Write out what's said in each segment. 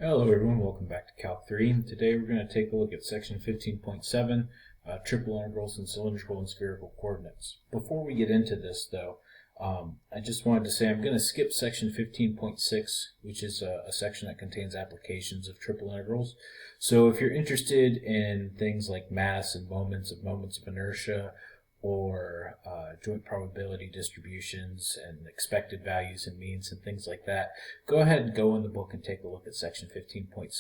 Hello everyone, welcome back to Calc 3. Today we're going to take a look at section 15.7, triple integrals in cylindrical and spherical coordinates. Before we get into this though, I just wanted to say I'm going to skip section 15.6, which is a section that contains applications of triple integrals. So if you're interested in things like mass and moments of inertia, or joint probability distributions and expected values and means and things like that, go ahead and go in the book and take a look at section 15.6.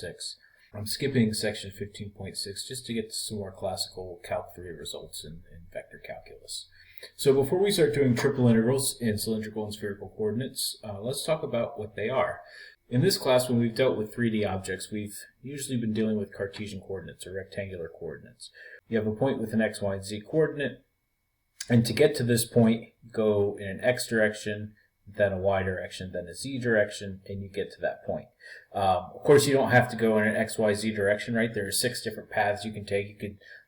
I'm skipping section 15.6 just to get to some more classical Calc 3 results in vector calculus. So before we start doing triple integrals in cylindrical and spherical coordinates, let's talk about what they are. In this class, when we've dealt with 3D objects, we've usually been dealing with Cartesian coordinates or rectangular coordinates. You have a point with an x, y, and z coordinate, and to get to this point, go in an x direction, then a y direction, then a z direction, and you get to that point. Of course, you don't have to go in an x, y, z direction, right? There are 6 different paths you can take.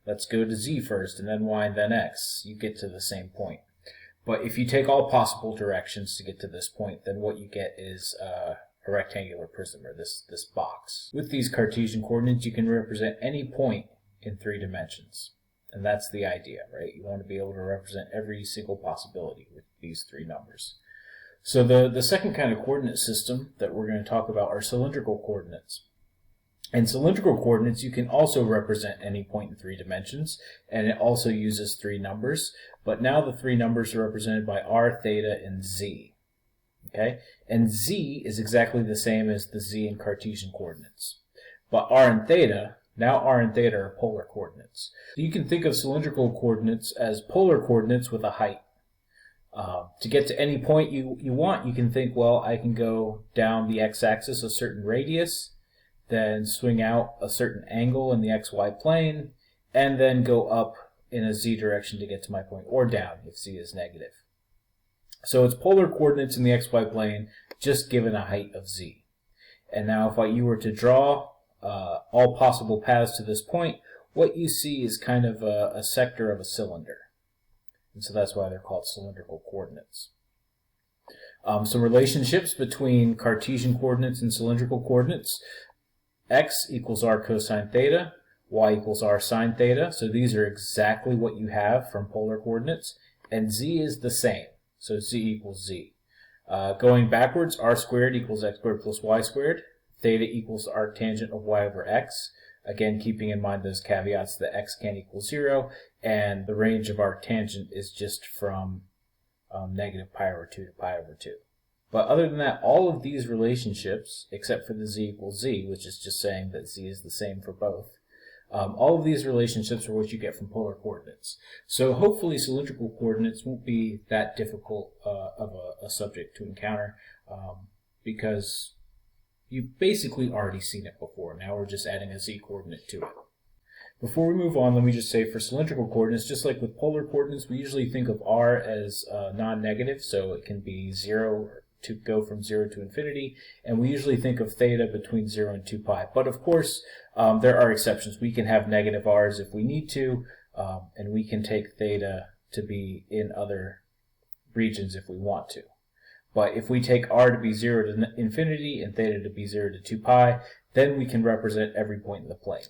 Let's go to z first, and then y, and then x. You get to the same point. But if you take all possible directions to get to this point, then what you get is a rectangular prism, or this box. With these Cartesian coordinates, you can represent any point in 3 dimensions. And that's the idea, right? You want to be able to represent every single possibility with these 3 numbers. So the second kind of coordinate system that we're going to talk about are cylindrical coordinates. In cylindrical coordinates, you can also represent any point in 3 dimensions, and it also uses 3 numbers. But now the 3 numbers are represented by r, theta, and z. Okay? And z is exactly the same as the z in Cartesian coordinates. But r and theta, now r and theta are polar coordinates. So you can think of cylindrical coordinates as polar coordinates with a height. To get to any point you want, you can think, well, I can go down the x-axis a certain radius, then swing out a certain angle in the xy plane, and then go up in a z direction to get to my point, or down if z is negative. So it's polar coordinates in the xy plane, just given a height of z. And now if you were to draw all possible paths to this point, what you see is kind of a sector of a cylinder. And so that's why they're called cylindrical coordinates. Some relationships between Cartesian coordinates and cylindrical coordinates. X equals r cosine theta, y equals r sine theta. So these are exactly what you have from polar coordinates. And z is the same. So z equals z. Going backwards, r squared equals x squared plus y squared. Theta equals the arctangent of y over x. Again, keeping in mind those caveats that x can't equal 0, and the range of arctangent is just from negative pi over 2 to pi over 2. But other than that, all of these relationships, except for the z equals z, which is just saying that z is the same for both, all of these relationships are what you get from polar coordinates. So hopefully cylindrical coordinates won't be that difficult of a subject to encounter, because you've basically already seen it before. Now we're just adding a z coordinate to it. Before we move on, let me just say for cylindrical coordinates, just like with polar coordinates, we usually think of r as non-negative, so it can be 0 to go from 0 to infinity, and we usually think of theta between 0 and 2 pi. But of course, there are exceptions. We can have negative r's if we need to, and we can take theta to be in other regions if we want to. But if we take r to be 0 to infinity and theta to be 0 to 2 pi, then we can represent every point in the plane.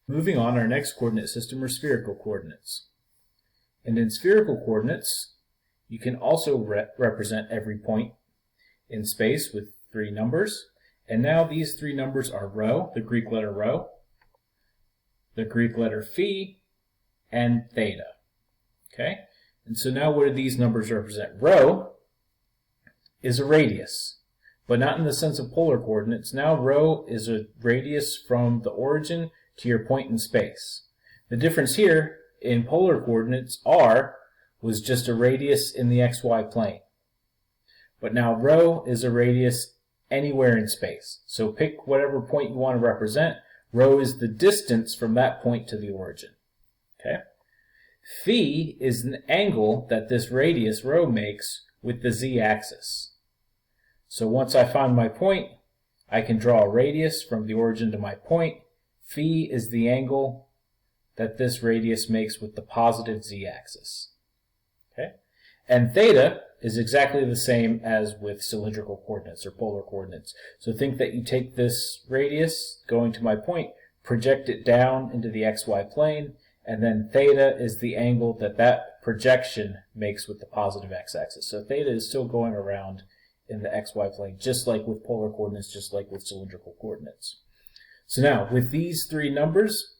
Moving on, our next coordinate system are spherical coordinates. And in spherical coordinates, you can also represent every point in space with 3 numbers. And now these 3 numbers are rho, the Greek letter rho, the Greek letter phi, and theta. Okay? And so now what do these numbers represent? Rho is a radius, but not in the sense of polar coordinates. Now rho is a radius from the origin to your point in space. The difference here in polar coordinates, r was just a radius in the xy plane. But now rho is a radius anywhere in space. So pick whatever point you want to represent. Rho is the distance from that point to the origin. Okay? Phi is an angle that this radius rho makes with the z-axis. So once I find my point, I can draw a radius from the origin to my point. Phi is the angle that this radius makes with the positive z-axis. Okay? And theta is exactly the same as with cylindrical coordinates or polar coordinates. So think that you take this radius going to my point, project it down into the xy plane, and then theta is the angle that that projection makes with the positive x-axis. So theta is still going around in the xy plane, just like with polar coordinates, just like with cylindrical coordinates. So now, with these three numbers,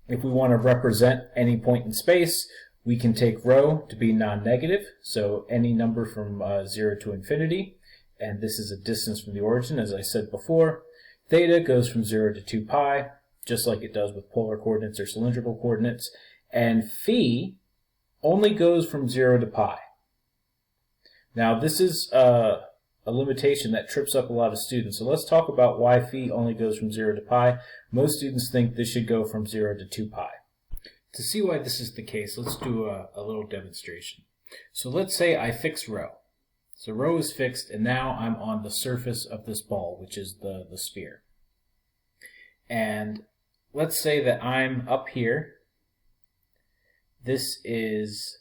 if we want to represent any point in space, we can take rho to be non-negative, so any number from 0 to infinity, and this is a distance from the origin, as I said before. Theta goes from 0 to 2 pi, just like it does with polar coordinates or cylindrical coordinates, and phi only goes from 0 to pi. Now, this is a limitation that trips up a lot of students, so let's talk about why phi only goes from 0 to pi. Most students think this should go from 0 to 2 pi. To see why this is the case, let's do a little demonstration. So let's say I fix rho. So rho is fixed, and now I'm on the surface of this ball, which is the sphere. And let's say that I'm up here. This is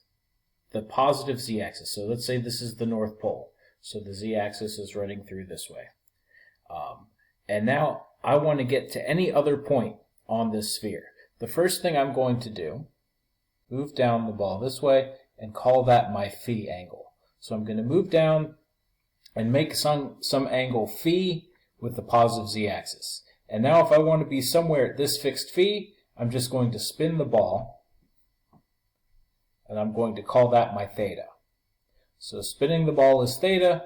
the positive z-axis. So let's say this is the North Pole. So the z-axis is running through this way. And now I want to get to any other point on this sphere. The first thing I'm going to do, move down the ball this way and call that my phi angle. So I'm going to move down and make some angle phi with the positive z-axis. And now if I want to be somewhere at this fixed phi, I'm just going to spin the ball and I'm going to call that my theta. So spinning the ball is theta,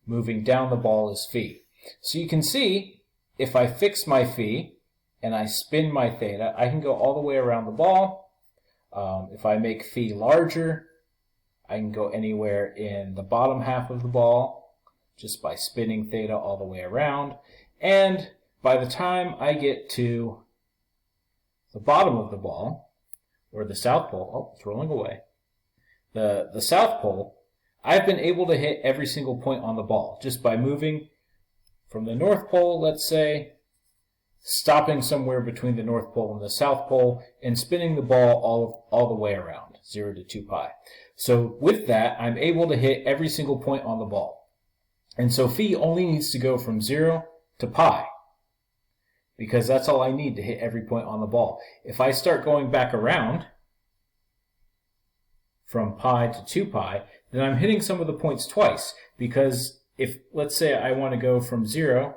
moving down the ball is phi. So you can see if I fix my phi and I spin my theta, I can go all the way around the ball. If I make phi larger, I can go anywhere in the bottom half of the ball just by spinning theta all the way around. And by the time I get to the bottom of the ball, or the South Pole, oh, it's rolling away, the South Pole, I've been able to hit every single point on the ball just by moving from the North Pole, let's say, stopping somewhere between the North Pole and the South Pole, and spinning the ball all the way around, 0 to 2 pi. So with that, I'm able to hit every single point on the ball. And so phi only needs to go from 0 to pi, because that's all I need to hit every point on the ball. If I start going back around from pi to 2 pi, then I'm hitting some of the points twice, because if, let's say I want to go from 0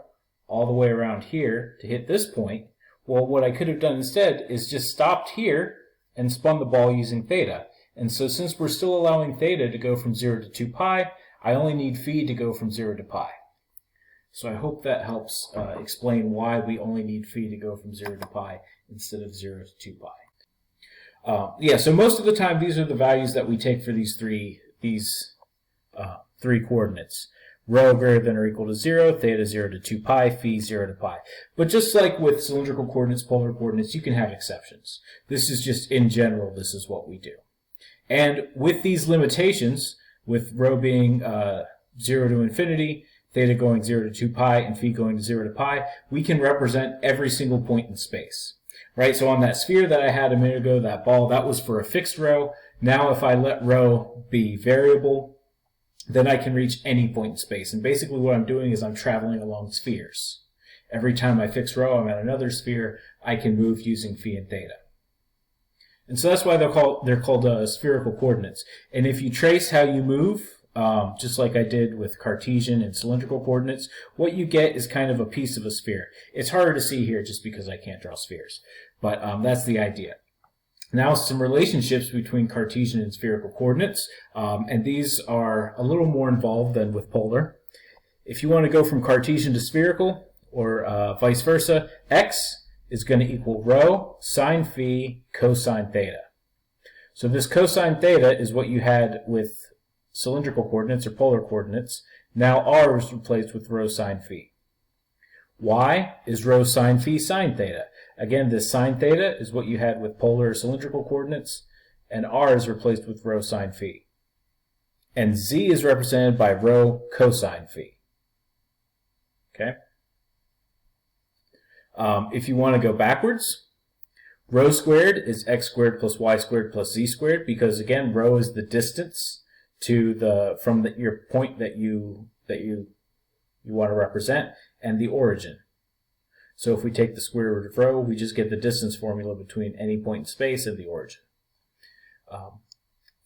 all the way around here to hit this point, well, what I could have done instead is just stopped here and spun the ball using theta. And so since we're still allowing theta to go from 0 to 2 pi, I only need phi to go from 0 to pi. So I hope that helps explain why we only need phi to go from 0 to pi instead of 0 to 2 pi. Yeah, so most of the time these are the values that we take for these three coordinates. Rho greater than or equal to 0, theta 0 to 2 pi, phi 0 to pi. But just like with cylindrical coordinates, polar coordinates, you can have exceptions. This is just in general, this is what we do. And with these limitations, with rho being 0 to infinity, theta going 0 to 2 pi, and phi going to 0 to pi, we can represent every single point in space. Right? So on that sphere that I had a minute ago, that ball, that was for a fixed rho. Now if I let rho be variable, then I can reach any point in space. And basically what I'm doing is I'm traveling along spheres. Every time I fix rho, I'm at another sphere. I can move using phi and theta. And so that's why they're called spherical coordinates. And if you trace how you move, just like I did with Cartesian and cylindrical coordinates, what you get is kind of a piece of a sphere. It's harder to see here just because I can't draw spheres. But that's the idea. Now some relationships between Cartesian and spherical coordinates, and these are a little more involved than with polar. If you want to go from Cartesian to spherical, or vice versa, x is going to equal rho sine phi cosine theta. So this cosine theta is what you had with cylindrical coordinates or polar coordinates. Now r is replaced with rho sine phi. Y is rho sine phi sine theta. Again, this sine theta is what you had with polar or cylindrical coordinates, and r is replaced with rho sine phi. And z is represented by rho cosine phi. Okay? If you want to go backwards, rho squared is x squared plus y squared plus z squared, because again, rho is the distance to your point that you want to represent and the origin. So if we take the square root of rho, we just get the distance formula between any point in space and the origin.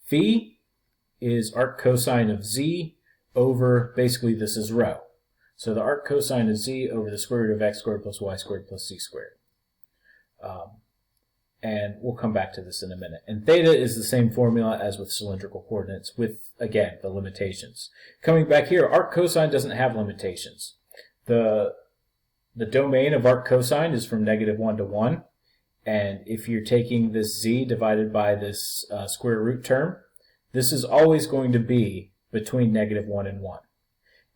Phi is arc cosine of z over, basically this is rho. So the arc cosine of z over the square root of x squared plus y squared plus c squared. And we'll come back to this in a minute. And theta is the same formula as with cylindrical coordinates with, again, the limitations. Coming back here, arc cosine doesn't have limitations. The domain of arc cosine is from -1 to 1. And if you're taking this z divided by this square root term, this is always going to be between -1 and 1.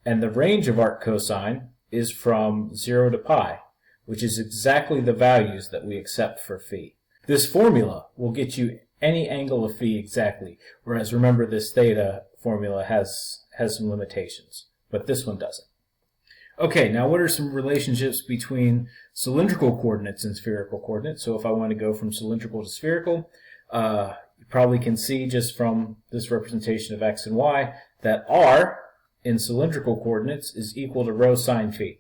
And the range of arc cosine is from 0 to pi, which is exactly the values that we accept for phi. This formula will get you any angle of phi exactly, whereas remember this theta formula has some limitations, but this one doesn't. Okay, now what are some relationships between cylindrical coordinates and spherical coordinates? So if I want to go from cylindrical to spherical, you probably can see just from this representation of x and y that r in cylindrical coordinates is equal to rho sine phi.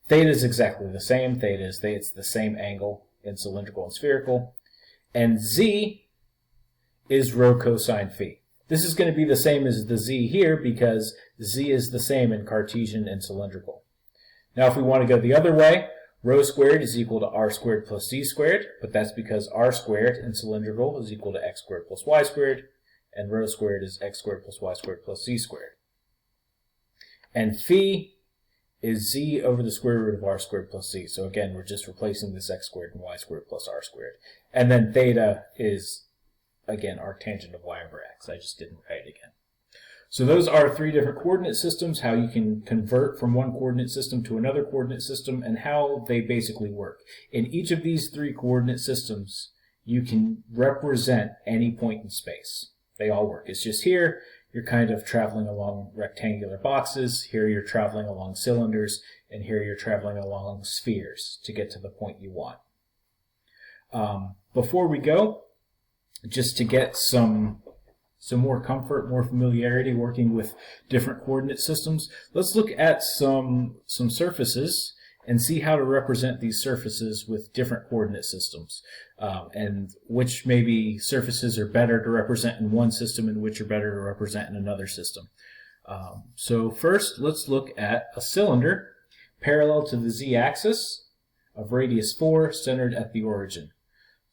Theta is exactly the same. It's the same angle in cylindrical and spherical. And z is rho cosine phi. This is going to be the same as the z here because z is the same in Cartesian and cylindrical. Now if we want to go the other way, rho squared is equal to r squared plus z squared, but that's because r squared in cylindrical is equal to x squared plus y squared, and rho squared is x squared plus y squared plus z squared. And phi is z over the square root of r squared plus z. So again, we're just replacing this x squared and y squared plus r squared. And then theta is, again, arctangent of y over x. I just didn't write it again. So those are three different coordinate systems, how you can convert from one coordinate system to another coordinate system, and how they basically work. In each of these three coordinate systems, you can represent any point in space. They all work. It's just here, you're kind of traveling along rectangular boxes, here you're traveling along cylinders, and here you're traveling along spheres to get to the point you want. Before we go, just to get some more comfort, more familiarity working with different coordinate systems, let's look at some surfaces and see how to represent these surfaces with different coordinate systems, and which maybe surfaces are better to represent in one system and which are better to represent in another system. So first, let's look at a cylinder parallel to the z-axis of radius 4 centered at the origin.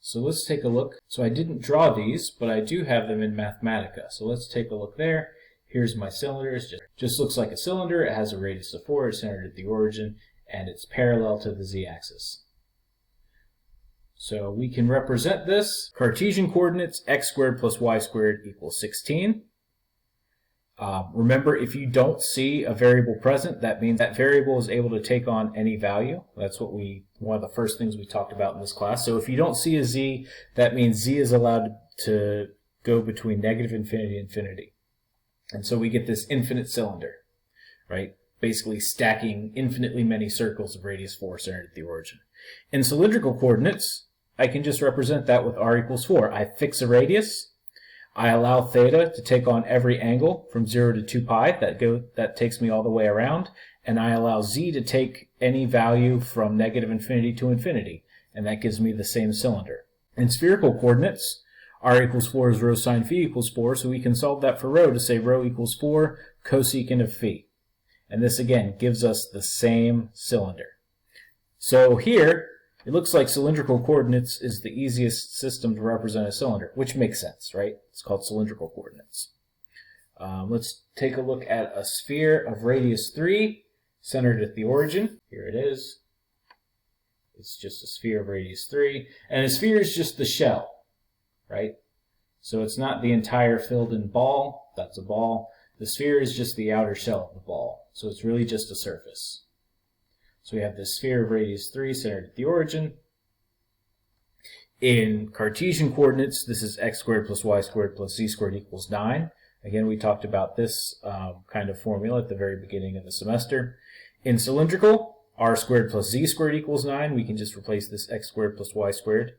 So let's take a look. So I didn't draw these, but I do have them in Mathematica. So let's take a look there. Here's my cylinder. It just looks like a cylinder. It has a radius of 4. It's centered at the origin, and it's parallel to the z-axis. So we can represent this. Cartesian coordinates, x squared plus y squared equals 16. Remember, if you don't see a variable present, that means that variable is able to take on any value. That's what one of the first things we talked about in this class. So if you don't see a z, that means z is allowed to go between negative infinity and infinity. And so we get this infinite cylinder, right? Basically stacking infinitely many circles of radius 4 centered at the origin. In cylindrical coordinates, I can just represent that with r equals 4. I fix a radius. I allow theta to take on every angle from 0 to 2 pi. That takes me all the way around. And I allow z to take any value from negative infinity to infinity. And that gives me the same cylinder. In spherical coordinates, r equals 4 is rho sine phi equals 4. So we can solve that for rho to say rho equals 4 cosecant of phi. And this again gives us the same cylinder. So here, it looks like cylindrical coordinates is the easiest system to represent a cylinder, which makes sense, right? It's called cylindrical coordinates. Let's take a look at a sphere of radius 3, centered at the origin. Here it is. It's just a sphere of radius 3. And a sphere is just the shell, right? So it's not the entire filled-in ball. That's a ball. The sphere is just the outer shell of the ball. So it's really just a surface. So we have this sphere of radius 3 centered at the origin. In Cartesian coordinates, this is x squared plus y squared plus z squared equals 9. Again, we talked about this kind of formula at the very beginning of the semester. In cylindrical, r squared plus z squared equals 9. We can just replace this x squared plus y squared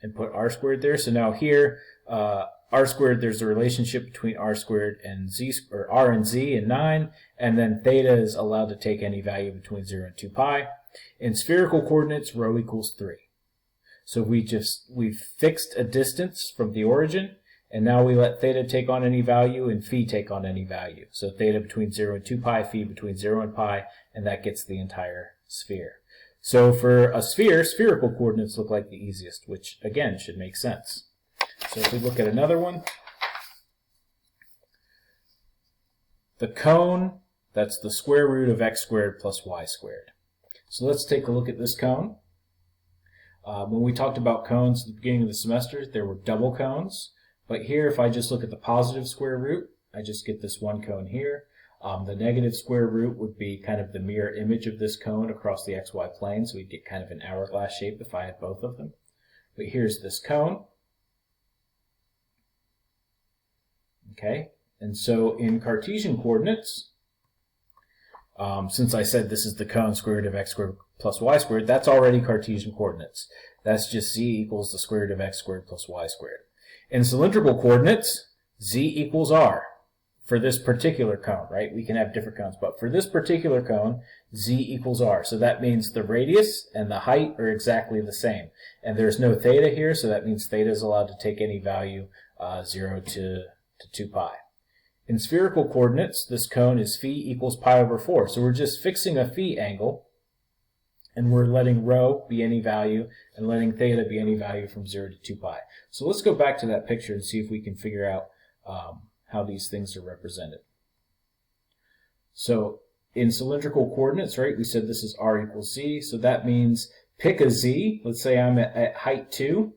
and put r squared there. So now here, r squared, there's a relationship between r squared and z, or r and z and 9, and then theta is allowed to take any value between 0 and 2 pi. In spherical coordinates, rho equals 3. So we've fixed a distance from the origin, and now we let theta take on any value and phi take on any value. So theta between 0 and 2 pi, phi between 0 and pi, and that gets the entire sphere. So for a sphere, spherical coordinates look like the easiest, which again should make sense. So if we look at another one, the cone, that's the square root of x squared plus y squared. So let's take a look at this cone. When we talked about cones at the beginning of the semester, there were double cones. But here, if I just look at the positive square root, I just get this one cone here. The negative square root would be kind of the mirror image of this cone across the xy plane, so we'd get kind of an hourglass shape if I had both of them. But here's this cone. Okay, and so in Cartesian coordinates, since I said this is the cone square root of x squared plus y squared, that's already Cartesian coordinates. That's just z equals the square root of x squared plus y squared. In cylindrical coordinates, z equals r for this particular cone, right? We can have different cones, but for this particular cone, z equals r. So that means the radius and the height are exactly the same. And there's no theta here, so that means theta is allowed to take any value 0 to 2 pi. In spherical coordinates, this cone is phi equals pi over 4. So we're just fixing a phi angle, and we're letting rho be any value and letting theta be any value from 0 to 2 pi. So let's go back to that picture and see if we can figure out how these things are represented. So in cylindrical coordinates, right, we said this is r equals z, so that means pick a z. Let's say I'm at height 2.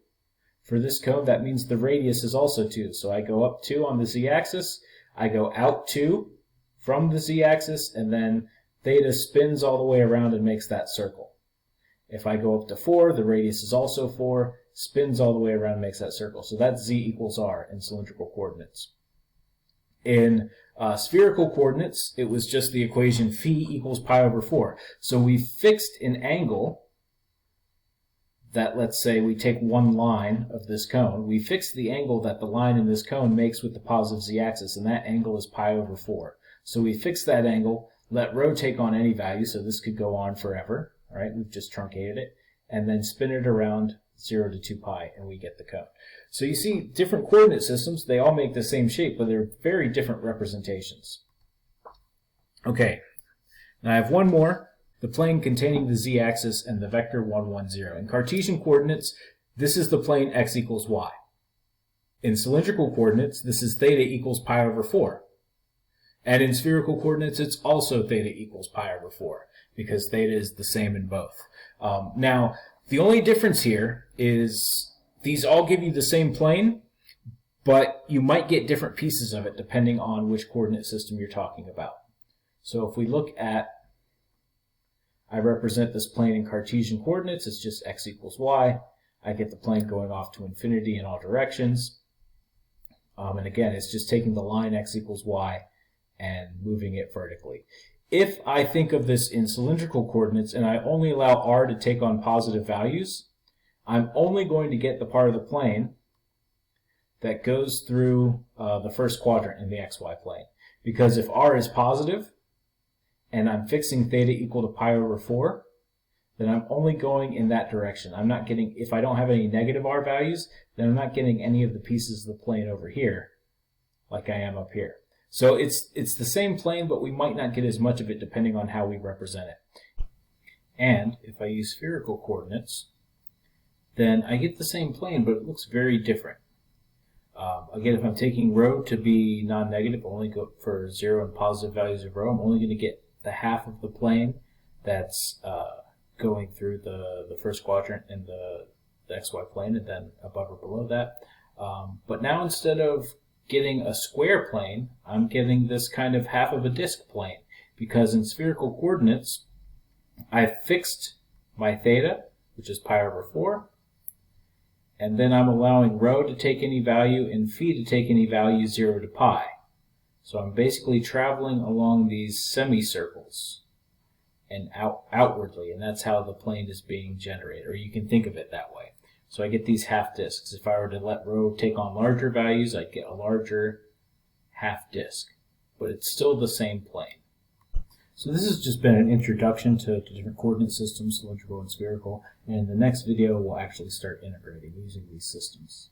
For this cone, that means the radius is also 2. So I go up 2 on the z-axis, I go out 2 from the z-axis, and then theta spins all the way around and makes that circle. If I go up to 4, the radius is also 4, spins all the way around and makes that circle. So that's z equals r in cylindrical coordinates. In spherical coordinates, it was just the equation phi equals pi over 4. So we fixed an angle that, let's say we take one line of this cone, we fix the angle that the line in this cone makes with the positive z-axis, and that angle is pi over 4. So we fix that angle, let rho take on any value, so this could go on forever, all right? We've just truncated it, and then spin it around 0 to 2 pi, and we get the cone. So you see, different coordinate systems, they all make the same shape, but they're very different representations. Okay, now I have one more. The plane containing the z-axis and the vector 1, 1, 0. In Cartesian coordinates, this is the plane x equals y. In cylindrical coordinates, this is theta equals pi over 4. And in spherical coordinates, it's also theta equals pi over 4, because theta is the same in both. Now, the only difference here is these all give you the same plane, but you might get different pieces of it depending on which coordinate system you're talking about. So if we look at, I represent this plane in Cartesian coordinates, it's just x equals y. I get the plane going off to infinity in all directions. And again, it's just taking the line x equals y and moving it vertically. If I think of this in cylindrical coordinates and I only allow r to take on positive values, I'm only going to get the part of the plane that goes through the first quadrant in the xy plane. Because if r is positive, and I'm fixing theta equal to pi over 4, then I'm only going in that direction. I'm not getting, if I don't have any negative r values, then I'm not getting any of the pieces of the plane over here, like I am up here. So it's the same plane, but we might not get as much of it depending on how we represent it. And if I use spherical coordinates, then I get the same plane, but it looks very different. Again, if I'm taking rho to be non-negative, only go for 0 and positive values of rho, I'm only going to get the half of the plane that's going through the first quadrant in the xy plane, and then above or below that. But now instead of getting a square plane, I'm getting this kind of half of a disk plane, because in spherical coordinates, I fixed my theta, which is pi over 4, and then I'm allowing rho to take any value and phi to take any value 0 to pi. So I'm basically traveling along these semicircles and outwardly, and that's how the plane is being generated, or you can think of it that way. So I get these half disks. If I were to let rho take on larger values, I'd get a larger half disk, but it's still the same plane. So this has just been an introduction to different coordinate systems, cylindrical and spherical, and in the next video we'll actually start integrating using these systems.